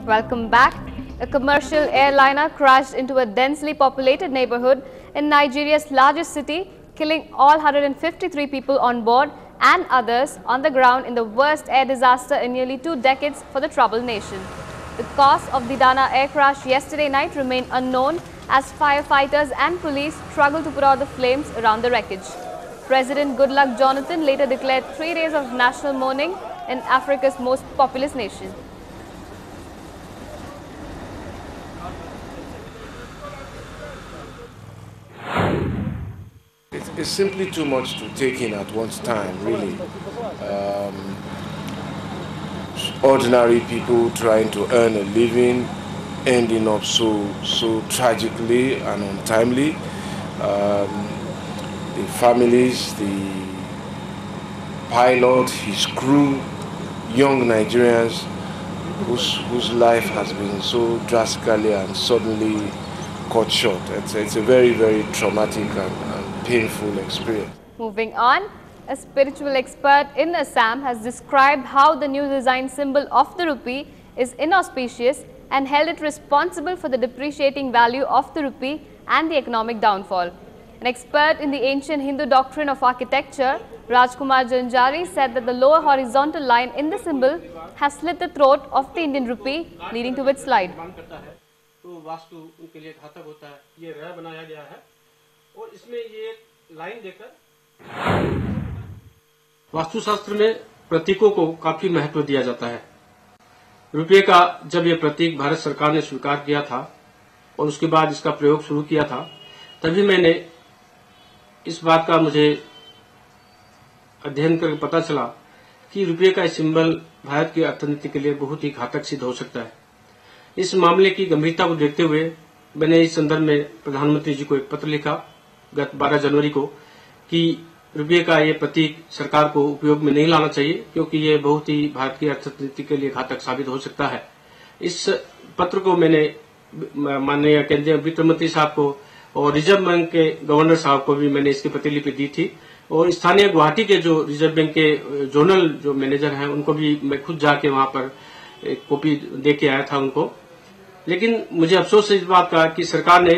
Welcome back. A commercial airliner crashed into a densely populated neighborhood in Nigeria's largest city, killing all 153 people on board and others on the ground in the worst air disaster in nearly 2 decades for the troubled nation. The cause of the Dana air crash yesterday night remained unknown as firefighters and police struggled to put out the flames around the wreckage. President Goodluck Jonathan later declared 3 days of national mourning in Africa's most populous nation. It's simply too much to take in at one time, really. Ordinary people trying to earn a living, ending up so tragically and untimely. The families, the pilot, his crew, young Nigerians whose life has been so drastically and suddenly cut short. It's a very, very traumatic and painful experience. Moving on, a spiritual expert in Assam has described how the new design symbol of the rupee is inauspicious and held it responsible for the depreciating value of the rupee and the economic downfall. An expert in the ancient Hindu doctrine of architecture, Rajkumar Janjari, said that the lower horizontal line in the symbol has slit the throat of the Indian rupee, leading to its slide. तो वास्तु उनके लिए घातक होता है। ये रह बनाया गया है और इसमें ये लाइन देकर वास्तुशास्त्र में प्रतीकों को काफी महत्व दिया जाता है। रुपये का जब ये प्रतीक भारत सरकार ने स्वीकार किया था और उसके बाद इसका प्रयोग शुरू किया था, तभी मैंने इस बात का मुझे अध्ययन करके पता चला कि रुपये का सिंबल भारत की अर्थनीति के लिए बहुत ही घातक सिद्ध हो सकता है। इस मामले की गंभीरता को देखते हुए मैंने इस संदर्भ में प्रधानमंत्री जी को एक पत्र लिखा गत 12 जनवरी को कि रुपये का ये प्रतीक सरकार को उपयोग में नहीं लाना चाहिए, क्योंकि ये बहुत ही भारत की अर्थनीति के लिए घातक साबित हो सकता है। इस पत्र को मैंने माननीय केंद्रीय वित्त मंत्री साहब को और रिजर्व बैंक के गवर्नर साहब को भी मैंने इसकी प्रतिलिपि दी थी और स्थानीय गुवाहाटी के जो रिजर्व बैंक के जोनल जो मैनेजर हैं उनको भी मैं खुद जाके वहां पर एक कॉपी दे के आया था उनको। लेकिन मुझे अफसोस है इस बात का कि सरकार ने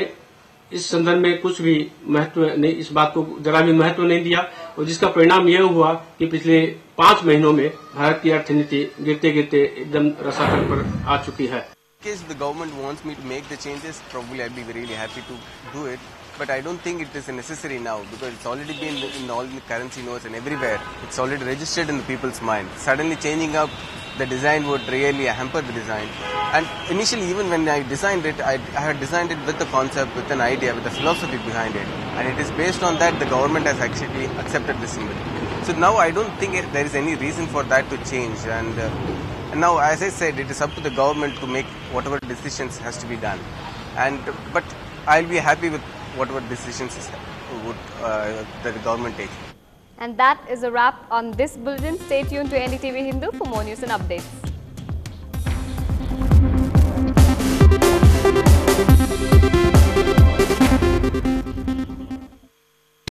इस संदर्भ में कुछ भी महत्व नहीं, इस बात को जरा भी महत्व नहीं दिया और जिसका परिणाम यह हुआ कि पिछले 5 महीनों में भारत की अर्थनीति गिरते गिरते एकदम रसातल पर आ चुकी है। If the government wants me to make the changes, probably I'd be really happy to do it. But I don't think it is necessary now because it's already been in all the currency notes and everywhere. It's already registered in the people's mind. Suddenly changing up the design would really hamper the design. And initially, even when I designed it, I had designed it with the concept, with an idea, with the philosophy behind it. And it is based on that the government has actually accepted the symbol. So now I don't think there is any reason for that to change. And now, as I said, it is up to the government to make whatever decisions has to be done. But I'll be happy with whatever decisions that the government takes. And that is a wrap on this bulletin. Stay tuned to NDTV Hindu for more news and updates.